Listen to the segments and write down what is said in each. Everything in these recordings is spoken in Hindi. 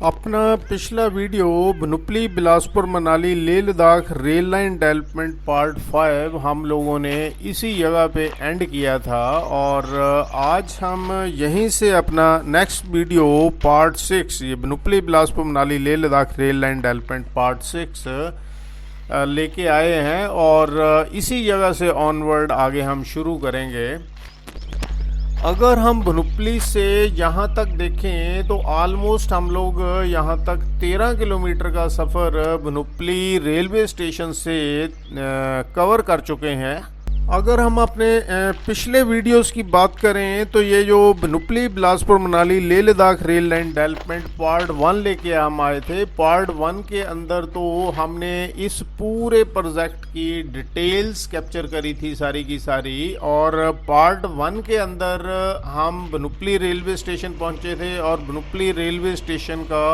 अपना पिछला video Bhanupali Bilaspur Manali Leh Ladakh rail line development part 5 हम लोगों ने इसी जगह पे एंड किया था और आज हम यहीं से अपना नेक्स्ट वीडियो पार्ट 6 ये Bhanupali Bilaspur Manali Leh Ladakh rail line development part 6 लेके आए हैं और इसी जगह से ऑनवर्ड आगे हम शुरू करेंगे। अगर हम भनुपली से यहाँ तक देखें तो ऑलमोस्ट हम लोग यहाँ तक 13 किलोमीटर का सफ़र भनुपली रेलवे स्टेशन से कवर कर चुके हैं। अगर हम अपने पिछले वीडियोस की बात करें तो ये जो Bhanupali Bilaspur Manali Leh Ladakh rail line development part 1 लेके हम आए थे। पार्ट 1 के अंदर तो हमने इस पूरे प्रोजेक्ट की डिटेल्स कैप्चर करी थी सारी की सारी, और पार्ट 1 के अंदर हम भनुपली रेलवे स्टेशन पहुंचे थे और भनुपली रेलवे स्टेशन का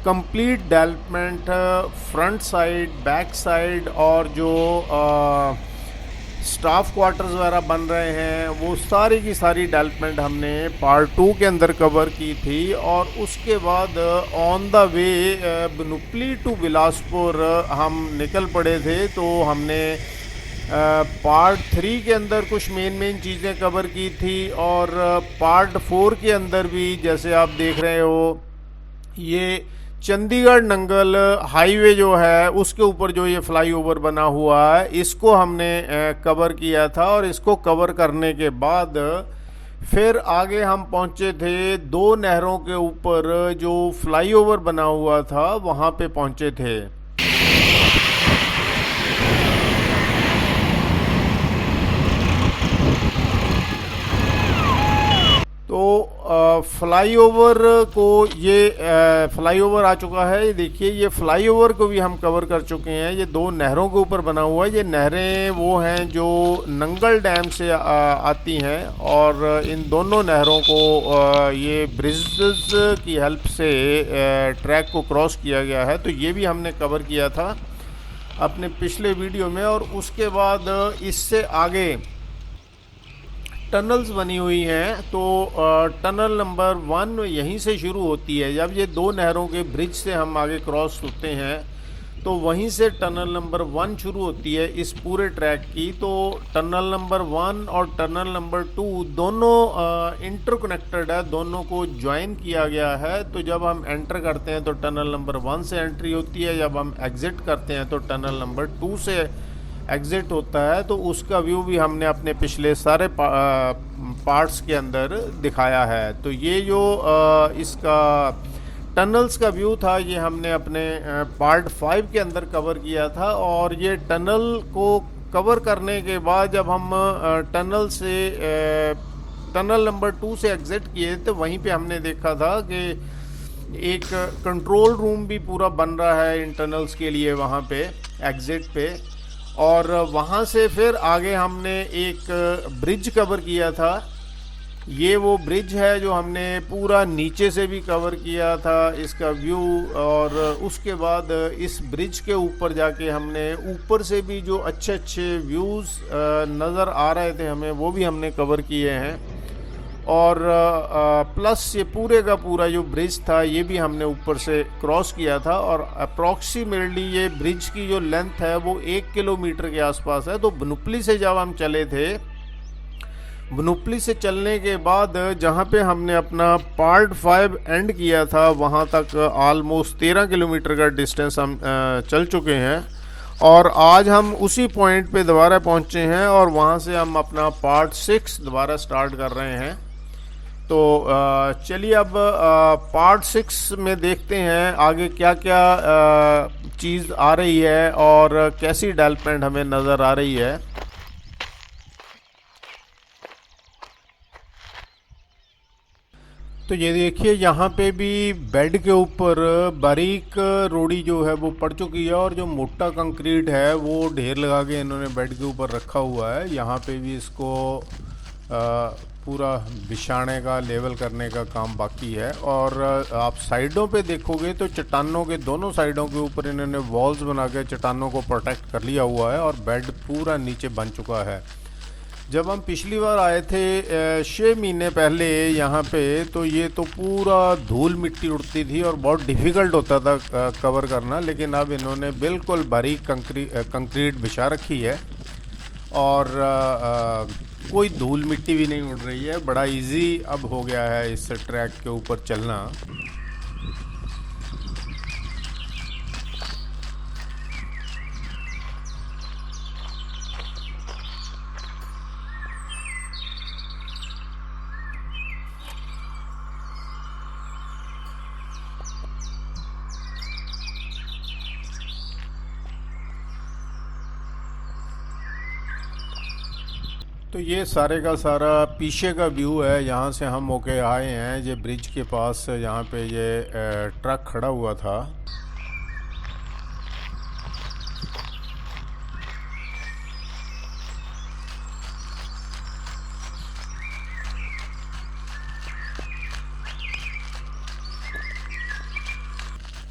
complete development front side, back side और जो स्टाफ क्वार्टर्स वगैरह बन रहे हैं वो सारी की सारी डेवलपमेंट हमने पार्ट 2 के अंदर कवर की थी। और उसके बाद on the way Bhanupali to Bilaspur हम निकल पड़े थे, तो हमने पार्ट 3 के अंदर कुछ मेन चीज़ें कवर की थी और पार्ट 4 के अंदर भी जैसे आप देख रहे हो ये चंडीगढ़ नंगल हाईवे जो है उसके ऊपर जो ये फ्लाईओवर बना हुआ है इसको हमने कवर किया था। और इसको कवर करने के बाद फिर आगे हम पहुंचे थे 2 नहरों के ऊपर जो फ्लाईओवर बना हुआ था वहां पे पहुंचे थे। तो फ्लाईओवर को ये फ्लाईओवर आ चुका है। ये देखिए ये फ्लाईओवर को भी हम कवर कर चुके हैं। ये 2 नहरों के ऊपर बना हुआ है। ये नहरें वो हैं जो नंगल डैम से आती हैं और इन दोनों नहरों को ये ब्रिजेस की हेल्प से ट्रैक को क्रॉस किया गया है। तो ये भी हमने कवर किया था अपने पिछले वीडियो में। और उसके बाद इससे आगे टनल्स बनी हुई हैं। तो टनल नंबर 1 यहीं से शुरू होती है। जब ये 2 नहरों के ब्रिज से हम आगे क्रॉस होते हैं तो वहीं से टनल नंबर 1 शुरू होती है इस पूरे ट्रैक की। तो टनल नंबर 1 और टनल नंबर 2 दोनों इंटरकनेक्टेड है, दोनों को ज्वाइन किया गया है। तो जब हम एंटर करते हैं तो टनल नंबर 1 से एंट्री होती है, जब हम एग्ज़िट करते हैं तो टनल नंबर 2 से एग्ज़िट होता है। तो उसका व्यू भी हमने अपने पिछले सारे पार्ट्स के अंदर दिखाया है। तो ये जो इसका टनल्स का व्यू था ये हमने अपने पार्ट 5 के अंदर कवर किया था। और ये टनल को कवर करने के बाद जब हम टनल से टनल नंबर 2 से एग्ज़िट किए तो वहीं पे हमने देखा था कि एक कंट्रोल रूम भी पूरा बन रहा है इन टनल्स के लिए वहाँ पे एग्ज़िट पे। और वहाँ से फिर आगे हमने एक ब्रिज कवर किया था। ये वो ब्रिज है जो हमने पूरा नीचे से भी कवर किया था इसका व्यू। और उसके बाद इस ब्रिज के ऊपर जाके हमने ऊपर से भी जो अच्छे व्यूज़ नज़र आ रहे थे हमें वो भी हमने कवर किए हैं। और प्लस ये पूरे का पूरा जो ब्रिज था ये भी हमने ऊपर से क्रॉस किया था। और अप्रॉक्सीमेटली ये ब्रिज की जो लेंथ है वो 1 किलोमीटर के आसपास है। तो भनुपली से जब हम चले थे, भनुपली से चलने के बाद जहाँ पे हमने अपना पार्ट 5 एंड किया था वहाँ तक ऑलमोस्ट 13 किलोमीटर का डिस्टेंस हम चल चुके हैं। और आज हम उसी पॉइंट पे दोबारा पहुँचे हैं और वहाँ से हम अपना पार्ट 6 दोबारा स्टार्ट कर रहे हैं। तो चलिए अब पार्ट 6 में देखते हैं आगे क्या क्या चीज़ आ रही है और कैसी डेवलपमेंट हमें नज़र आ रही है। तो ये देखिए यहाँ पे भी बेड के ऊपर बारीक रोड़ी जो है वो पड़ चुकी है और जो मोटा कंक्रीट है वो ढेर लगा के इन्होंने बेड के ऊपर रखा हुआ है। यहाँ पे भी इसको पूरा बिछाने का, लेवल करने का काम बाकी है। और आप साइडों पे देखोगे तो चट्टानों के दोनों साइडों के ऊपर इन्होंने वॉल्स बना के चट्टानों को प्रोटेक्ट कर लिया हुआ है और बेड पूरा नीचे बन चुका है। जब हम पिछली बार आए थे 6 महीने पहले यहाँ पे, तो ये तो पूरा धूल मिट्टी उड़ती थी और बहुत डिफ़िकल्ट होता था कवर करना, लेकिन अब इन्होंने बिल्कुल बारीक कंक्रीट बिछा रखी है और कोई धूल मिट्टी भी नहीं उड़ रही है। बड़ा इजी अब हो गया है इस ट्रैक के ऊपर चलना। तो ये सारे का सारा पीछे का व्यू है, यहाँ से हम होके आए हैं। ये ब्रिज के पास यहाँ पे ये ट्रक खड़ा हुआ था।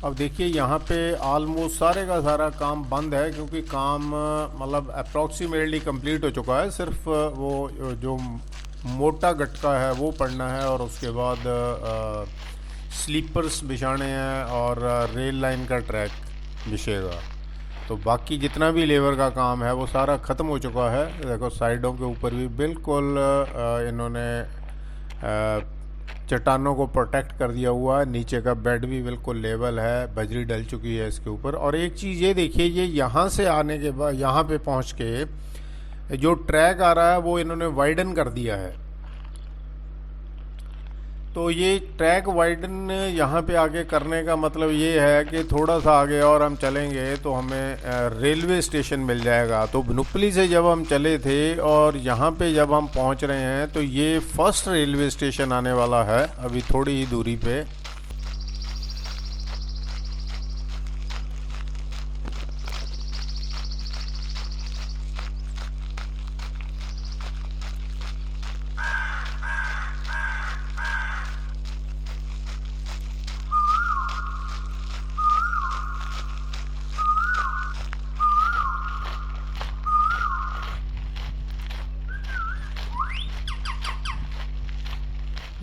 अब देखिए यहाँ पे ऑलमोस्ट सारे का सारा काम बंद है, क्योंकि काम मतलब अप्रॉक्सीमेटली कंप्लीट हो चुका है। सिर्फ वो जो मोटा गटका है वो पड़ना है और उसके बाद स्लीपर्स बिछाने हैं और रेल लाइन का ट्रैक बिछेगा। तो बाकी जितना भी लेबर का काम है वो सारा ख़त्म हो चुका है। देखो साइडों के ऊपर भी बिल्कुल इन्होंने चट्टानों को प्रोटेक्ट कर दिया हुआ है। नीचे का बेड भी बिल्कुल लेवल है, बजरी डल चुकी है इसके ऊपर। और एक चीज़ ये देखिए, ये यहाँ से आने के बाद यहाँ पे पहुँच के जो ट्रैक आ रहा है वो इन्होंने वाइडन कर दिया है। तो ये ट्रैक वाइडन यहाँ पे आगे करने का मतलब ये है कि थोड़ा सा आगे और हम चलेंगे तो हमें रेलवे स्टेशन मिल जाएगा। तो बनुपली से जब हम चले थे और यहाँ पे जब हम पहुँच रहे हैं तो ये फर्स्ट रेलवे स्टेशन आने वाला है अभी थोड़ी ही दूरी पे।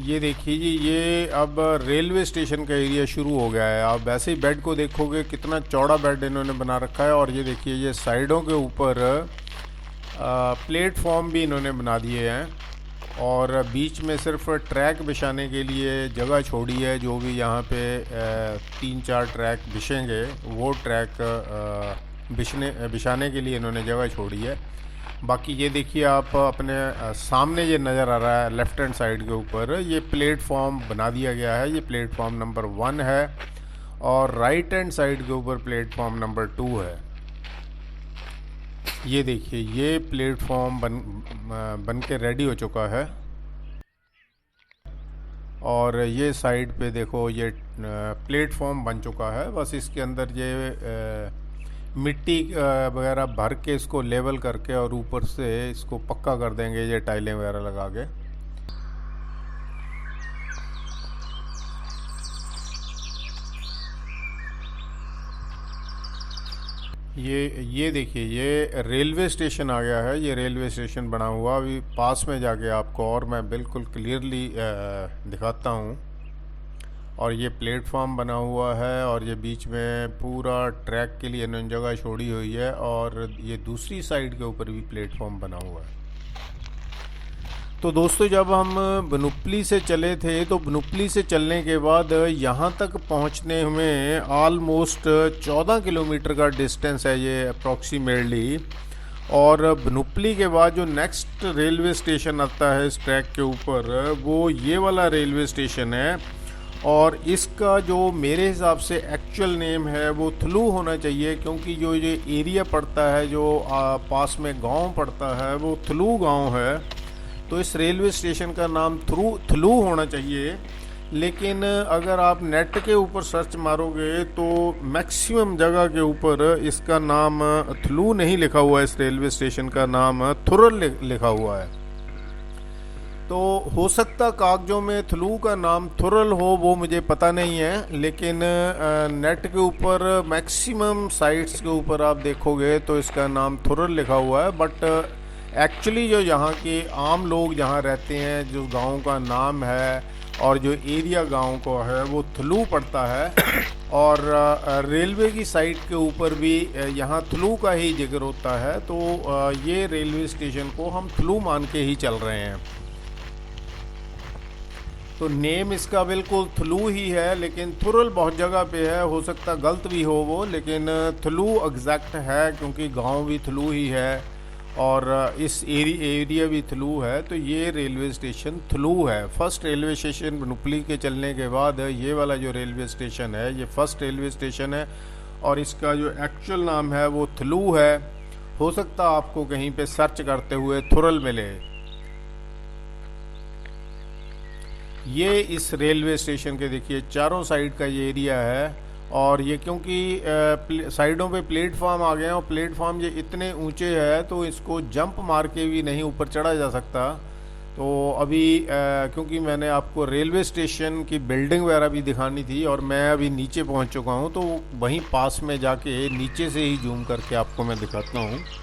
ये देखिए जी, ये अब रेलवे स्टेशन का एरिया शुरू हो गया है। आप वैसे ही बेड को देखोगे कितना चौड़ा बेड इन्होंने बना रखा है। और ये देखिए, ये साइडों के ऊपर प्लेटफॉर्म भी इन्होंने बना दिए हैं और बीच में सिर्फ ट्रैक बिछाने के लिए जगह छोड़ी है। जो भी यहाँ पे 3-4 ट्रैक बिछेंगे वो ट्रैक बिछाने के लिए इन्होंने जगह छोड़ी है। बाकी ये देखिए, आप अपने सामने ये नज़र आ रहा है लेफ़्ट हैंड साइड के ऊपर, ये प्लेटफॉर्म बना दिया गया है। ये प्लेटफॉर्म नंबर 1 है और राइट हैंड साइड के ऊपर प्लेटफॉर्म नंबर 2 है। ये देखिए, ये प्लेटफॉर्म बन के रेडी हो चुका है। और ये साइड पे देखो, ये प्लेटफॉर्म बन चुका है। बस इसके अंदर ये मिट्टी वगैरह भर के इसको लेवल करके और ऊपर से इसको पक्का कर देंगे, ये टाइलें वगैरह लगा के। ये देखिए, ये रेलवे स्टेशन आ गया है। ये रेलवे स्टेशन बना हुआ, अभी पास में जाके आपको और मैं बिल्कुल क्लियरली दिखाता हूँ। और ये प्लेटफॉर्म बना हुआ है और ये बीच में पूरा ट्रैक के लिए इन्होंने जगह छोड़ी हुई है। और ये दूसरी साइड के ऊपर भी प्लेटफॉर्म बना हुआ है। तो दोस्तों, जब हम बनुपली से चले थे तो बनुपली से चलने के बाद यहाँ तक पहुँचने में ऑलमोस्ट 14 किलोमीटर का डिस्टेंस है ये अप्रॉक्सीमेटली। और बनुपली के बाद जो नेक्स्ट रेलवे स्टेशन आता है इस ट्रैक के ऊपर, वो ये वाला रेलवे स्टेशन है। और इसका जो मेरे हिसाब से एक्चुअल नेम है वो थलू होना चाहिए, क्योंकि जो ये एरिया पड़ता है, जो पास में गांव पड़ता है, वो थलू गांव है। तो इस रेलवे स्टेशन का नाम थलू होना चाहिए। लेकिन अगर आप नेट के ऊपर सर्च मारोगे तो मैक्सिमम जगह के ऊपर इसका नाम थलू नहीं लिखा हुआ है, इस रेलवे स्टेशन का नाम थुरल लिखा हुआ है। तो हो सकता कागजों में थलू का नाम थुरल हो, वो मुझे पता नहीं है। लेकिन नेट के ऊपर मैक्सिमम साइट्स के ऊपर आप देखोगे तो इसका नाम थुरल लिखा हुआ है। बट एक्चुअली जो यहाँ के आम लोग जहाँ रहते हैं, जो गांव का नाम है और जो एरिया गांव को है वो थलू पड़ता है। और रेलवे की साइट के ऊपर भी यहाँ थलू का ही जिक्र होता है, तो ये रेलवे स्टेशन को हम थलू मान के ही चल रहे हैं। तो नेम इसका बिल्कुल थलू ही है, लेकिन थुरल बहुत जगह पे है, हो सकता गलत भी हो वो, लेकिन थलू एग्जैक्ट है क्योंकि गांव भी थलू ही है और इस एरिया भी थलू है। तो ये रेलवे स्टेशन थलू है। फर्स्ट रेलवे स्टेशन बनूपली के चलने के बाद ये वाला जो रेलवे स्टेशन है ये फर्स्ट रेलवे स्टेशन है और इसका जो एक्चुअल नाम है वो थलू है। हो सकता आपको कहीं पे सर्च करते हुए थुरल मिले। ये इस रेलवे स्टेशन के देखिए चारों साइड का ये एरिया है और ये क्योंकि साइडों पे प्लेटफॉर्म आ गए हैं और प्लेटफॉर्म ये इतने ऊंचे है तो इसको जंप मार के भी नहीं ऊपर चढ़ा जा सकता। तो अभी क्योंकि मैंने आपको रेलवे स्टेशन की बिल्डिंग वगैरह भी दिखानी थी और मैं अभी नीचे पहुंच चुका हूं, तो वहीं पास में जाके नीचे से ही जूम करके आपको मैं दिखाता हूं।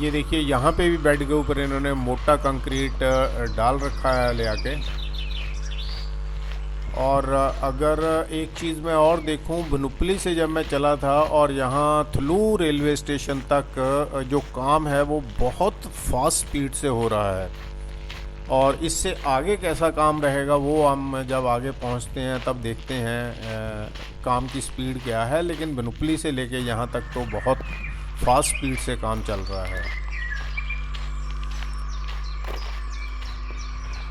ये देखिए यहाँ पे भी बेड के ऊपर इन्होंने मोटा कंक्रीट डाल रखा है ले आके। और अगर एक चीज़ मैं और देखूं, बनूपली से जब मैं चला था और यहाँ थलू रेलवे स्टेशन तक जो काम है वो बहुत फास्ट स्पीड से हो रहा है और इससे आगे कैसा काम रहेगा वो हम जब आगे पहुँचते हैं तब देखते हैं काम की स्पीड क्या है। लेकिन बनूपली से लेके यहाँ तक तो बहुत फास्ट स्पीड से काम चल रहा है।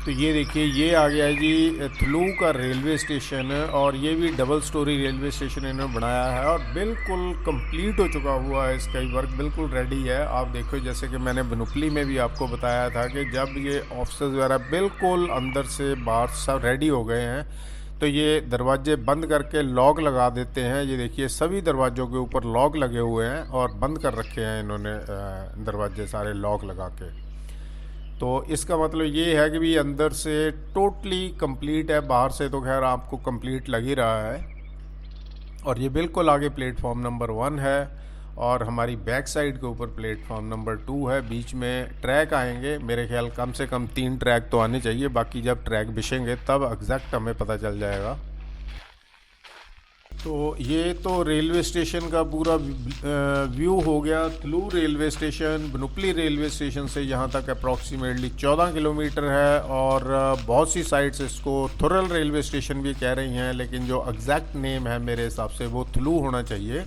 तो ये देखिए ये आ गया जी थलू का रेलवे स्टेशन और ये भी डबल स्टोरी रेलवे स्टेशन इन्होंने बनाया है और बिल्कुल कंप्लीट हो चुका हुआ है। इसका वर्क बिल्कुल रेडी है। आप देखो जैसे कि मैंने बनूपली में भी आपको बताया था कि जब ये ऑफिसर्स वगैरह बिल्कुल अंदर से बाहर सब रेडी हो गए हैं तो ये दरवाजे बंद करके लॉक लगा देते हैं। ये देखिए सभी दरवाज़ों के ऊपर लॉक लगे हुए हैं और बंद कर रखे हैं इन्होंने दरवाजे सारे लॉक लगा के। तो इसका मतलब ये है कि भी अंदर से टोटली कंप्लीट है, बाहर से तो खैर आपको कंप्लीट लग ही रहा है। और ये बिल्कुल आगे प्लेटफॉर्म नंबर 1 है और हमारी बैक साइड के ऊपर प्लेटफॉर्म नंबर 2 है। बीच में ट्रैक आएंगे, मेरे ख्याल कम से कम 3 ट्रैक तो आने चाहिए, बाकी जब ट्रैक बिछेंगे तब एग्जैक्ट हमें पता चल जाएगा। तो ये तो रेलवे स्टेशन का पूरा व्यू हो गया। थलू रेलवे स्टेशन बनूपली रेलवे स्टेशन से यहाँ तक अप्रॉक्सीमेटली 14 किलोमीटर है और बहुत सी साइट्स इसको थुरल रेलवे स्टेशन भी कह रही हैं, लेकिन जो एग्जैक्ट नेम है मेरे हिसाब से वो थलू होना चाहिए।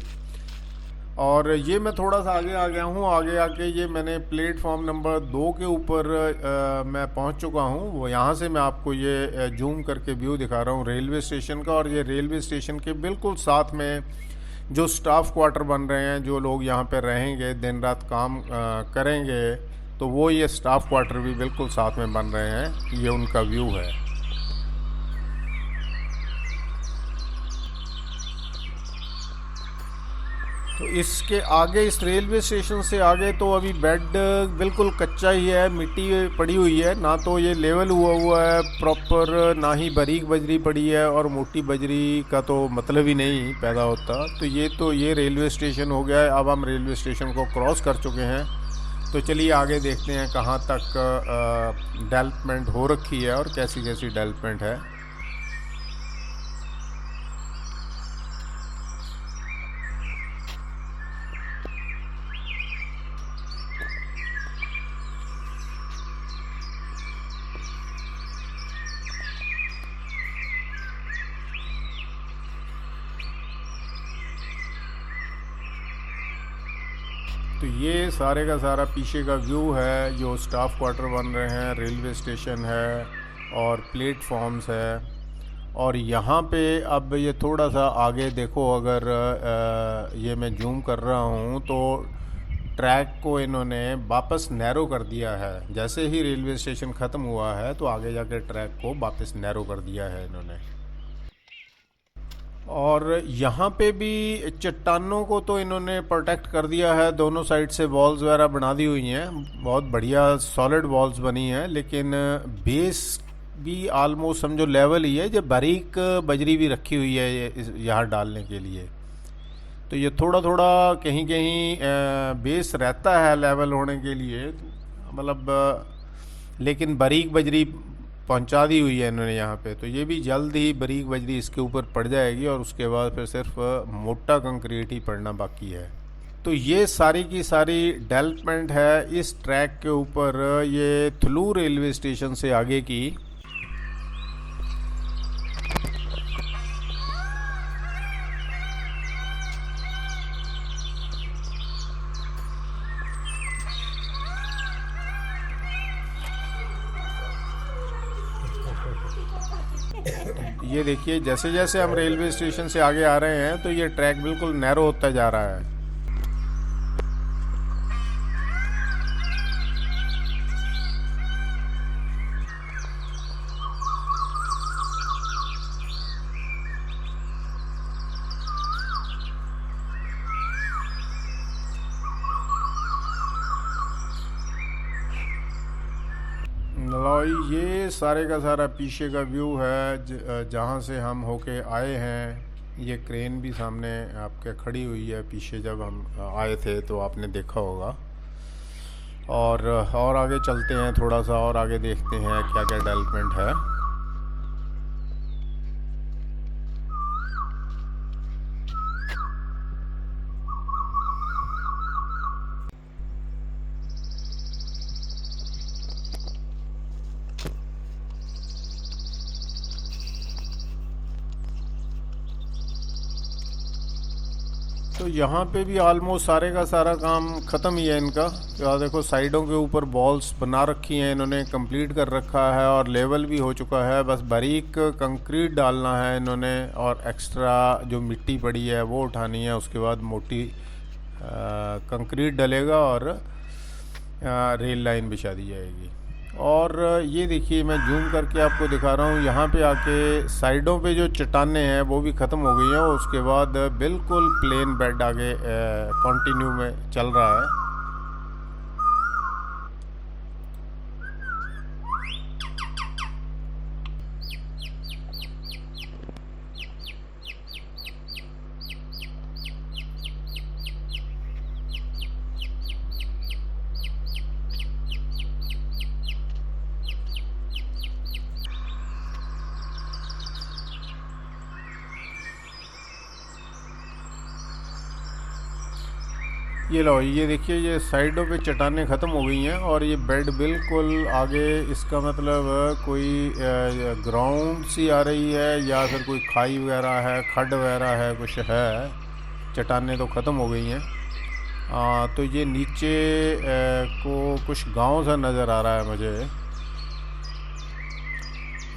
और ये मैं थोड़ा सा आगे आ गया हूँ। आगे आके ये मैंने प्लेटफॉर्म नंबर 2 के ऊपर मैं पहुँच चुका हूँ। वो यहाँ से मैं आपको ये जूम करके व्यू दिखा रहा हूँ रेलवे स्टेशन का। और ये रेलवे स्टेशन के बिल्कुल साथ में जो स्टाफ क्वार्टर बन रहे हैं, जो लोग यहाँ पे रहेंगे दिन रात काम करेंगे, तो वो ये स्टाफ क्वार्टर भी बिल्कुल साथ में बन रहे हैं। ये उनका व्यू है। तो इसके आगे इस रेलवे स्टेशन से आगे तो अभी बेड बिल्कुल कच्चा ही है, मिट्टी पड़ी हुई है, ना तो ये लेवल हुआ है प्रॉपर, ना ही बारीक बजरी पड़ी है और मोटी बजरी का तो मतलब ही नहीं पैदा होता। तो ये रेलवे स्टेशन हो गया है। अब हम रेलवे स्टेशन को क्रॉस कर चुके हैं, तो चलिए आगे देखते हैं कहाँ तक डेवलपमेंट हो रखी है और कैसी कैसी डेवलपमेंट है। तो ये सारे का सारा पीछे का व्यू है, जो स्टाफ क्वार्टर बन रहे हैं, रेलवे स्टेशन है और प्लेटफॉर्म्स है। और यहाँ पे अब ये थोड़ा सा आगे देखो, अगर ये मैं जूम कर रहा हूँ तो ट्रैक को इन्होंने वापस नैरो कर दिया है। जैसे ही रेलवे स्टेशन ख़त्म हुआ है तो आगे जाके ट्रैक को वापस नैरो कर दिया है इन्होंने। और यहाँ पे भी चट्टानों को तो इन्होंने प्रोटेक्ट कर दिया है, दोनों साइड से वॉल्स वगैरह बना दी हुई हैं, बहुत बढ़िया सॉलिड वॉल्स बनी हैं। लेकिन बेस भी ऑलमोस्ट समझो लेवल ही है, जब बारीक बजरी भी रखी हुई है ये यहाँ डालने के लिए। तो ये थोड़ा थोड़ा कहीं कहीं बेस रहता है लेवल होने के लिए, मतलब लेकिन बारीक बजरी पहुंचा दी हुई है इन्होंने यहाँ पे। तो ये भी जल्द ही बारीक बजरी इसके ऊपर पड़ जाएगी और उसके बाद फिर सिर्फ मोटा कंक्रीट ही पड़ना बाकी है। तो ये सारी की सारी डेवलपमेंट है इस ट्रैक के ऊपर, ये थुलू रेलवे स्टेशन से आगे की। ये देखिए जैसे जैसे हम रेलवे स्टेशन से आगे आ रहे हैं तो ये ट्रैक बिल्कुल नैरो होता जा रहा है। लो ये सारे का सारा पीछे का व्यू है जहाँ से हम होके आए हैं। ये क्रेन भी सामने आपके खड़ी हुई है, पीछे जब हम आए थे तो आपने देखा होगा। और आगे चलते हैं, थोड़ा सा और आगे देखते हैं क्या क्या डेवलपमेंट है। तो यहाँ पे भी ऑलमोस्ट सारे का सारा काम ख़त्म ही है इनका। तो देखो साइडों के ऊपर बॉल्स बना रखी हैं इन्होंने, कंप्लीट कर रखा है और लेवल भी हो चुका है। बस बारीक कंक्रीट डालना है इन्होंने और एक्स्ट्रा जो मिट्टी पड़ी है वो उठानी है। उसके बाद मोटी कंक्रीट डलेगा और रेल लाइन बिछा दी जाएगी। और ये देखिए मैं जूम करके आपको दिखा रहा हूँ, यहाँ पे आके साइडों पे जो चट्टानें हैं वो भी ख़त्म हो गई हैं और उसके बाद बिल्कुल प्लेन बेड आगे कंटिन्यू में चल रहा है। ये लो ये देखिए ये साइडों पे चट्टानें ख़त्म हो गई हैं और ये बेड बिल्कुल आगे, इसका मतलब कोई ग्राउंड सी आ रही है या फिर कोई खाई वगैरह है, खड्ड वगैरह है, कुछ है। चट्टानें तो ख़त्म हो गई हैं। तो ये नीचे को कुछ गांव सा नज़र आ रहा है मुझे।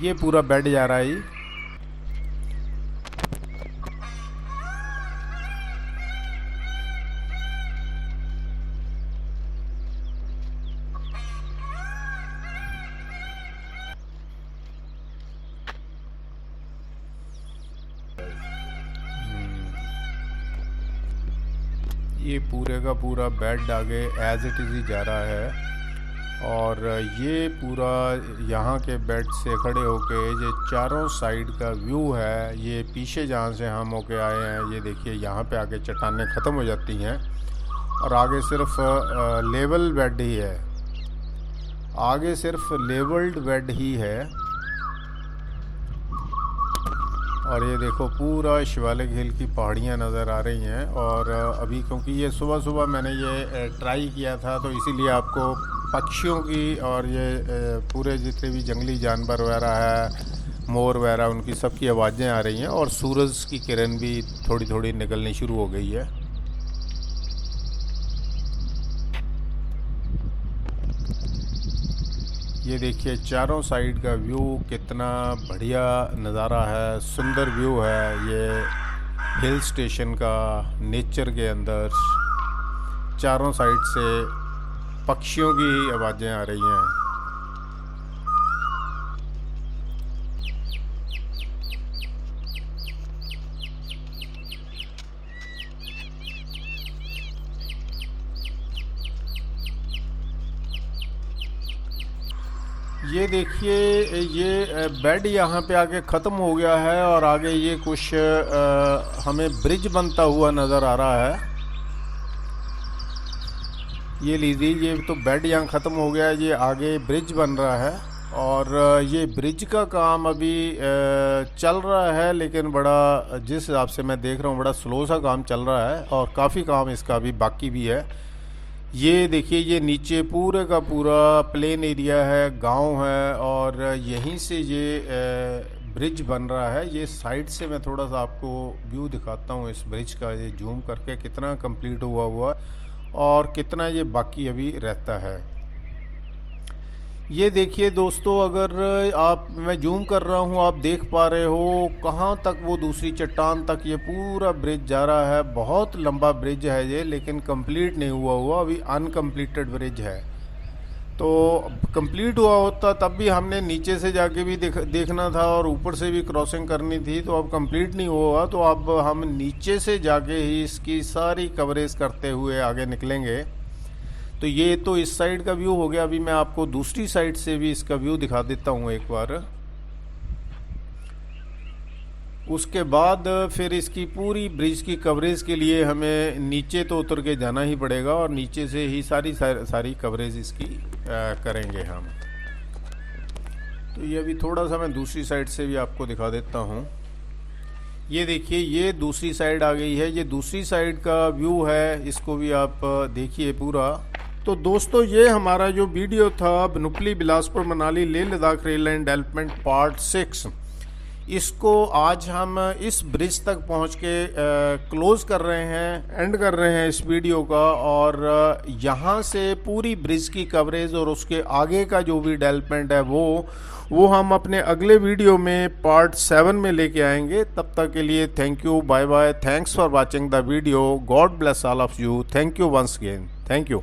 ये पूरा बेड जा रहा है। ये पूरे का पूरा बेड आगे एज इट इज़ ही जा रहा है और ये पूरा यहाँ के बेड से खड़े होके ये चारों साइड का व्यू है। ये पीछे जहाँ से हम होके आए हैं, ये देखिए यहाँ पे आके चट्टानें ख़त्म हो जाती हैं और आगे सिर्फ लेवल बेड ही है, आगे सिर्फ लेवल्ड बेड ही है। और ये देखो पूरा शिवालिक हिल की पहाड़ियाँ नज़र आ रही हैं। और अभी क्योंकि ये सुबह सुबह मैंने ये ट्राई किया था तो इसीलिए आपको पक्षियों की और ये पूरे जितने भी जंगली जानवर वगैरह है, मोर वगैरह, उनकी सबकी आवाज़ें आ रही हैं और सूरज की किरण भी थोड़ी थोड़ी निकलनी शुरू हो गई है। ये देखिए चारों साइड का व्यू कितना बढ़िया नज़ारा है, सुंदर व्यू है ये हिल स्टेशन का। नेचर के अंदर चारों साइड से पक्षियों की आवाज़ें आ रही हैं। ये देखिए, ये बेड यहाँ पे आके ख़त्म हो गया है और आगे ये कुछ हमें ब्रिज बनता हुआ नज़र आ रहा है। ये लीजिए, ये तो बेड यहाँ ख़त्म हो गया है, ये आगे ब्रिज बन रहा है और ये ब्रिज का काम अभी चल रहा है, लेकिन बड़ा, जिस हिसाब से मैं देख रहा हूँ, बड़ा स्लो सा काम चल रहा है और काफ़ी काम इसका अभी बाकी भी है। ये देखिए, ये नीचे पूरे का पूरा प्लेन एरिया है, गांव है और यहीं से ये ब्रिज बन रहा है। ये साइड से मैं थोड़ा सा आपको व्यू दिखाता हूँ इस ब्रिज का, ये जूम करके कितना कंप्लीट हुआ और कितना ये बाकी अभी रहता है। ये देखिए दोस्तों, अगर आप, मैं जूम कर रहा हूँ, आप देख पा रहे हो कहाँ तक वो दूसरी चट्टान तक ये पूरा ब्रिज जा रहा है। बहुत लंबा ब्रिज है ये, लेकिन कंप्लीट नहीं हुआ, अभी अनकम्प्लीटेड ब्रिज है। तो कंप्लीट हुआ होता तब भी हमने नीचे से जाके भी देखना था और ऊपर से भी क्रॉसिंग करनी थी। तो अब कंप्लीट नहीं हुआ, तो अब हम नीचे से जाके ही इसकी सारी कवरेज करते हुए आगे निकलेंगे। तो ये तो इस साइड का व्यू हो गया। अभी मैं आपको दूसरी साइड से भी इसका व्यू दिखा देता हूँ एक बार। उसके बाद फिर इसकी पूरी ब्रिज की कवरेज के लिए हमें नीचे तो उतर के जाना ही पड़ेगा और नीचे से ही सारी कवरेज इसकी करेंगे हम। तो ये अभी थोड़ा सा मैं दूसरी साइड से भी आपको दिखा देता हूँ। ये देखिए, ये दूसरी साइड आ गई है, ये दूसरी साइड का व्यू है, इसको भी आप देखिए पूरा। तो दोस्तों, ये हमारा जो वीडियो था Bhanupali Bilaspur Manali Leh Ladakh rail line development part 6, इसको आज हम इस ब्रिज तक पहुंच के क्लोज कर रहे हैं, एंड कर रहे हैं इस वीडियो का। और यहाँ से पूरी ब्रिज की कवरेज और उसके आगे का जो भी डेवलपमेंट है वो हम अपने अगले वीडियो में पार्ट 7 में लेके आएंगे। तब तक के लिए thank you, bye bye, thanks for watching the video, God bless all of you, thank you once again, thank you.